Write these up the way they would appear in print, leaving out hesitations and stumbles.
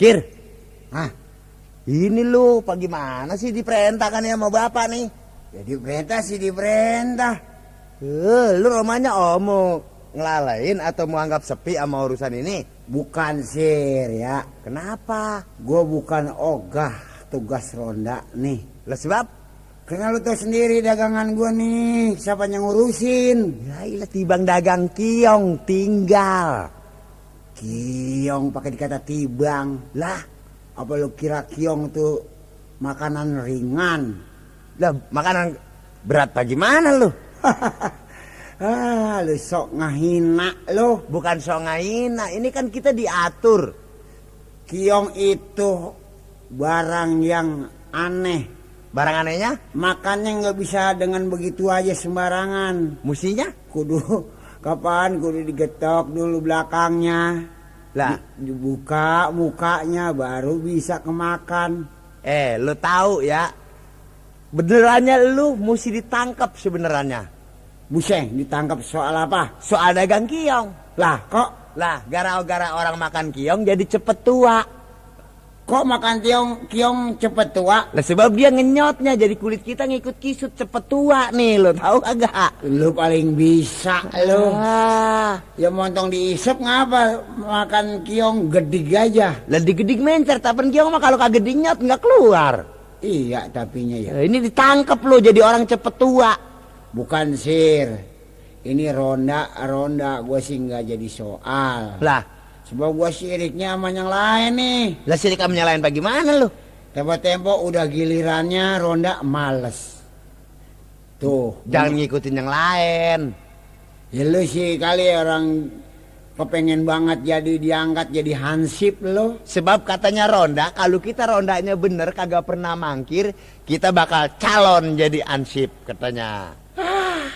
Kir, Hah? ini lu bagaimana sih diperintahkan ya sama bapak nih? Ya diperintah sih diperintah. Lu romanya mau ngelalain atau mau anggap sepi sama urusan ini? Bukan sir ya. Kenapa? Gue bukan ogah tugas ronda nih. Lah sebab? Karena lu tau sendiri dagangan gue nih, siapa yang ngurusin? Ya ilah tibang dagang kiong tinggal. Kiong pakai dikata tibang. Lah, Apa lu kira kiong tuh makanan ringan? lah makanan berat bagaimana lu? Lu sok ngahina lu. Bukan so ngaina, ini kan kita diatur. Kiong itu barang yang aneh. Barang anehnya, Makannya nggak bisa dengan begitu aja sembarangan. musinya? Kudu kapan kudu digetok dulu belakangnya. Lah, Dibuka mukanya baru bisa kemakan. lu tahu ya, benerannya lu mesti ditangkap sebenerannya. Buseng ditangkap soal apa? Soal dagang kiong. Lah kok Gara-gara orang makan kiong jadi cepet tua. makan kiong cepet tua? Lah sebab dia ngenyotnya, jadi kulit kita ngikut kisut cepet tua nih, lo tahu agak? Lu paling bisa lu. Ah, Ya montong diisep ngapa makan kiong gedig aja. lah digedig mencer, tapi kiong mah kalau kagak dinyot nggak keluar. Iya tapinya ya. Ini ditangkap lo jadi orang cepet tua. Bukan sir. Ini ronda gue sih nggak jadi soal. Lah, Sebab gue siriknya sama yang lain nih. lah sih kamu nyalain bagaimana lo? Tempo-tempo udah gilirannya ronda males. Tuh. Jangan ngikutin yang lain. Ya lu sih kali orang kepengen banget jadi diangkat jadi hansip lo. Sebab katanya ronda, kalau kita rondanya bener kagak pernah mangkir, kita bakal calon jadi ansip katanya.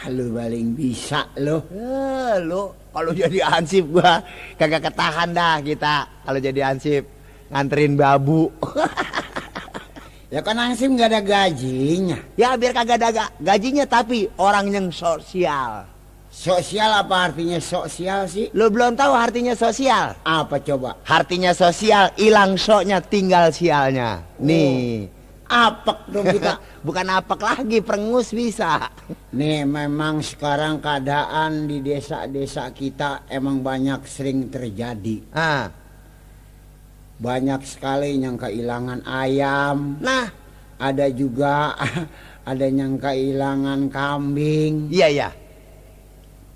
Lu paling bisa lo. Lo kalau jadi ansip gua kagak ketahan dah kita kalau jadi ansip nganterin babu. Ya kan hansip nggak ada gajinya. Ya biar kagak ada gajinya tapi orang yang sosial. Sosial apa artinya sosial sih? Lo belum tahu artinya sosial? Apa coba? Artinya sosial hilang soknya tinggal sialnya. Nih. Apek dong kita. Bukan apek lagi, perengus bisa. Nih memang sekarang keadaan di desa-desa kita emang banyak sering terjadi. Ah. Banyak sekali yang kehilangan ayam. Nah, Ada juga ada yang kehilangan kambing. iya.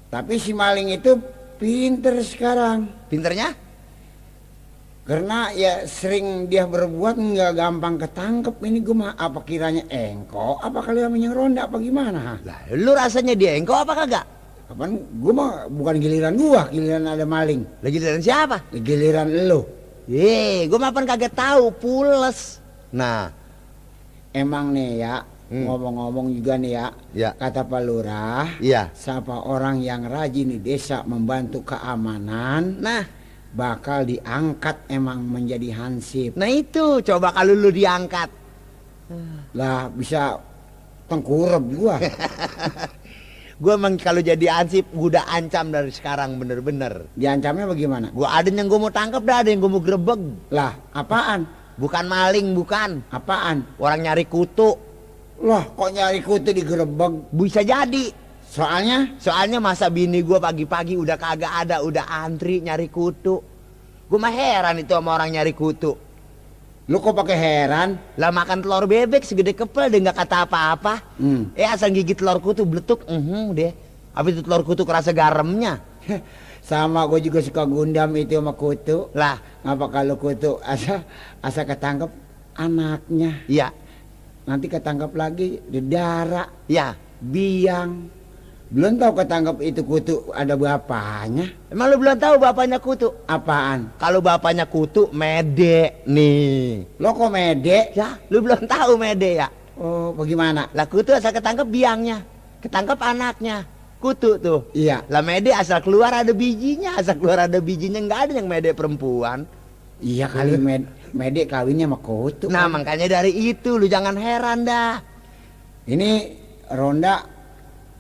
Tapi si maling itu pinter sekarang. Pinternya? Karena ya sering dia berbuat nggak gampang ketangkep. Ini gue mah apa kiranya engkau? Apa kalian yang ronda apa gimana? Lah, lu rasanya dia engkau apa kagak? Kapan? Gue mah bukan giliran gua, giliran ada maling. Lagi dari siapa? Giliran lo. Gua mapan kagak tahu, pules. Nah, Emang nih ya, ngomong-ngomong juga nih ya, Ya. kata Pak Lurah, iya. siapa orang yang rajin di desa membantu keamanan, Nah, bakal diangkat emang menjadi hansip. nah itu coba kalau lu diangkat. Lah bisa tengkurap gua. Gua emang kalau jadi ansip gua udah ancam dari sekarang bener-bener. Diancamnya bagaimana? Gua ada yang gua mau tangkap dah, ada yang gua mau grebeg. Lah, apaan? Bukan maling, bukan. Apaan? Orang nyari kutu. Lah, kok nyari kutu digerebek? Bisa jadi. Soalnya Masa bini gua pagi-pagi udah kagak ada, udah antri nyari kutu. Gua mah heran itu sama orang nyari kutu. lu kok pakai heran? Lah makan telur bebek segede kepel dia nggak kata apa-apa. Asal gigit telur kutu bletuk, deh. Habis itu telur kutu kerasa garamnya. Sama gue juga suka gundam itu sama kutu. Lah, Ngapa kalau kutu asa ketangkep anaknya. iya, Nanti ketangkep lagi di darah, iya. biang. Belum tahu ketangkep itu kutu ada bapaknya. Emang lu belum tahu bapaknya kutu? Apaan? Kalau bapaknya kutu mede nih. Lo kok mede? Ya, lu belum tahu mede ya? Oh, bagaimana? Lah kutu asal ketangkep biangnya, ketangkep anaknya. Kutu tuh. Iya. Lah mede asal keluar ada bijinya, nggak ada yang mede perempuan. Iya kali mede kawinnya sama kutu. Nah, kan? makanya dari itu lu jangan heran dah. Ini ronda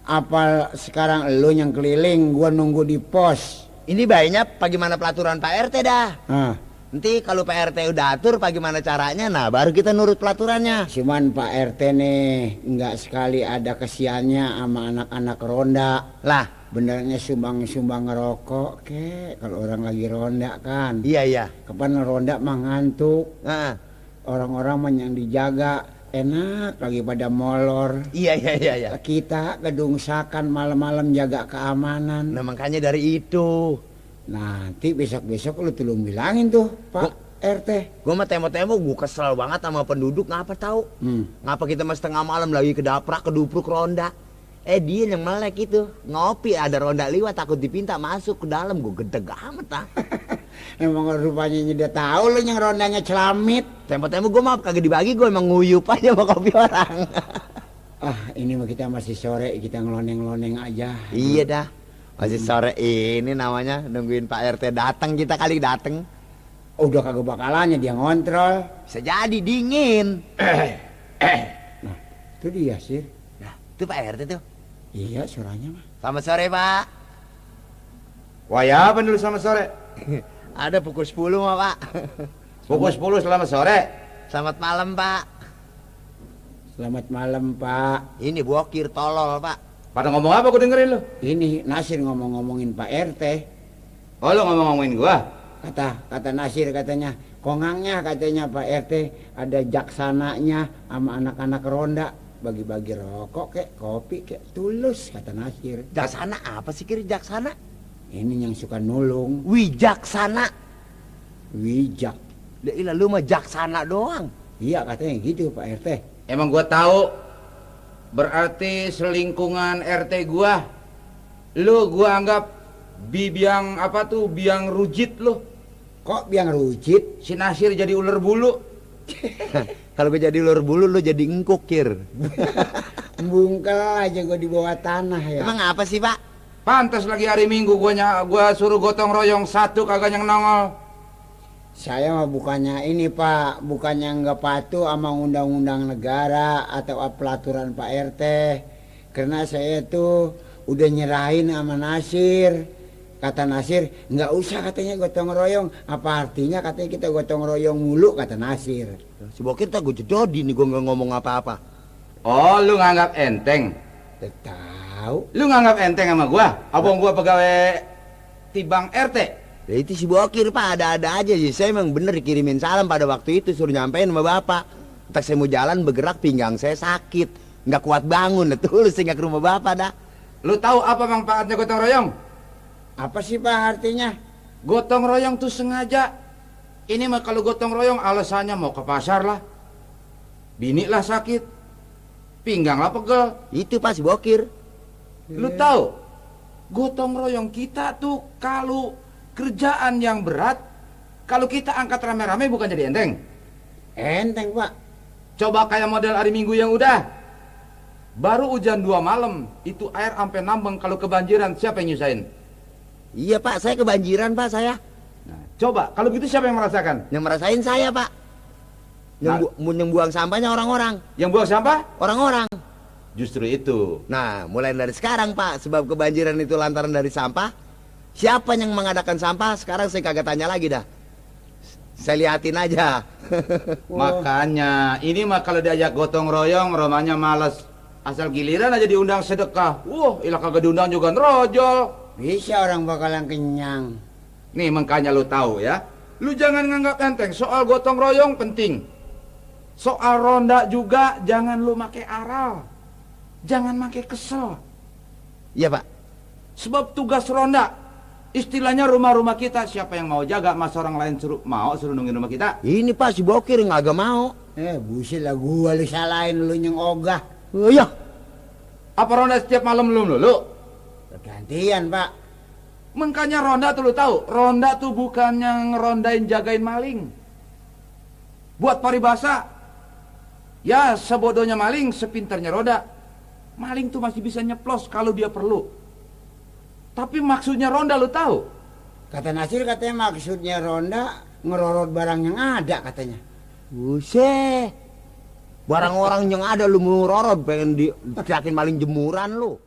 apa sekarang lo yang keliling, gua nunggu di pos. Ini bayinya bagaimana pelaturan Pak RT dah. Nah, Nanti kalau Pak RT udah atur bagaimana caranya, nah baru kita nurut pelaturannya. Cuman Pak RT nih nggak sekali ada kesiannya sama anak-anak ronda. Lah, Benernya sumbang-sumbang ngerokok kek kalau orang lagi ronda kan. iya. Kapan ronda mah ngantuk. Nah, Orang-orang mah yang dijaga enak lagi pada molor. iya. Kita gedungsakan malam-malam jaga keamanan. Nah makanya dari itu. Nanti besok-besok lu tolong bilangin tuh Pak RT. Gue mah temo-temo gue kesel banget sama penduduk, ngapa tahu? Ngapa kita mas setengah malam lagi kedupruk ronda. Dia yang melek itu ngopi ada ronda liwat takut dipinta masuk ke dalam, gue gedeg amat ah. Emang rupanya dia tahu lu yang rondanya celamit. Temo-temo gue mah kagak dibagi, gue emang nguyup aja sama kopi orang. Ini mah kita masih sore, kita ngeloneng-loneng aja. Iya dah, masih sore ini namanya nungguin Pak RT datang, kita kali dateng. Udah kagak bakalannya dia ngontrol. Bisa jadi dingin. Nah, itu dia sih. Nah, itu Pak RT tuh. Iya suaranya mah. Selamat sore Pak. Wah ya apa dulu selamat sore? Ada pukul 10 mah Pak. Pukul 10 selamat sore. Selamat malam Pak. Selamat malam Pak. Ini bokir tolol Pak. Pada ngomong apa gue dengerin lu? Ini Nasir ngomong-ngomongin Pak RT. Oh lu ngomong-ngomongin gua? Kata Nasir katanya, kongangnya katanya Pak RT ada jaksananya sama anak-anak ronda. Bagi-bagi rokok kek, kopi kek, tulus kata Nasir. Jaksana apa sih kira jaksana? Ini yang suka nulung. Wijaksana. Wijak. Lah lu mah jaksana doang. Iya katanya gitu Pak RT. Emang gua tahu. Berarti selingkungan RT gua. Gua anggap biang apa tuh, biang rujit lu. Kok biang rujit? Si Nasir jadi ular bulu. Kalau gue jadi lur bulu lu jadi engkukir. Bungkel aja gue di bawah tanah ya. Emang apa sih Pak? Pantas lagi hari Minggu gua suruh gotong royong satu kagak yang nongol. Saya mah bukannya ini Pak, bukannya nggak patuh sama undang-undang negara atau pelaturan Pak RT. Karena saya tuh udah nyerahin sama Nasir. Kata Nasir, nggak usah katanya gotong royong. Apa artinya katanya kita gotong royong mulu, kata Nasir. Si bokir tak gue jedodi nih, gue nggak ngomong apa-apa. Oh lu nganggap enteng? Tahu? Lu nganggap enteng sama gua? Abang gua pegawai Tibang RT? Ya itu si bokir Pak, ada-ada aja sih. Saya emang bener dikirimin salam pada waktu itu, suruh nyampein sama bapak. Entar saya mau jalan bergerak pinggang saya sakit, nggak kuat bangun. Tuh lu singgah ke rumah bapak dah. Lu tahu apa manfaatnya gotong royong? Apa sih Pak artinya? Gotong royong tuh sengaja. Ini mah kalau gotong royong alasannya mau ke pasar lah, bini lah sakit, pinggang lah pegel. Itu Pak si bokir. Lu tahu, gotong royong kita tuh kalau kerjaan yang berat, kalau kita angkat rame-rame bukan jadi enteng. Enteng Pak. Coba kayak model hari Minggu yang udah. Baru hujan 2 malam, itu air sampai nambang, kalau kebanjiran siapa yang nyusahin? Iya Pak, saya kebanjiran Pak saya. Nah, coba kalau gitu siapa yang merasakan? Yang merasain saya Pak. Yang buang sampahnya orang-orang. Yang buang sampah? Orang-orang. Justru itu. Nah, mulai dari sekarang Pak, sebab kebanjiran itu lantaran dari sampah. Siapa yang mengadakan sampah? Sekarang saya kagak tanya lagi dah. Saya liatin aja. Makanya ini mah kalau diajak gotong royong romanya males. Asal giliran aja diundang sedekah. Ilah kagak diundang juga ngerojol. Bisa orang bakalan kenyang. Nih makanya lu tahu ya. Lu jangan nganggap enteng. Soal gotong royong penting. Soal ronda juga jangan lu make aral. Jangan make kesel. Iya Pak. Sebab tugas ronda, istilahnya rumah-rumah kita, siapa yang mau jaga, masa orang lain suruh nungguin rumah kita? Ini Pak si bokir nggak mau. Buset lah gua lu salahin lu yang ogah. Oh iya. Apa ronda setiap malam lu? Gantian Pak. Makanya ronda tuh lu tahu, ronda tuh bukannya ngerondain jagain maling. Buat paribasa, ya sebodohnya maling, sepinternya roda. Maling tuh masih bisa nyeplos kalau dia perlu. Tapi maksudnya ronda lu tahu? Kata Nasir katanya maksudnya ronda ngerorot barang yang ada katanya. Buset. Barang orang yang ada lu mau rorot pengen diteriakin maling jemuran lu.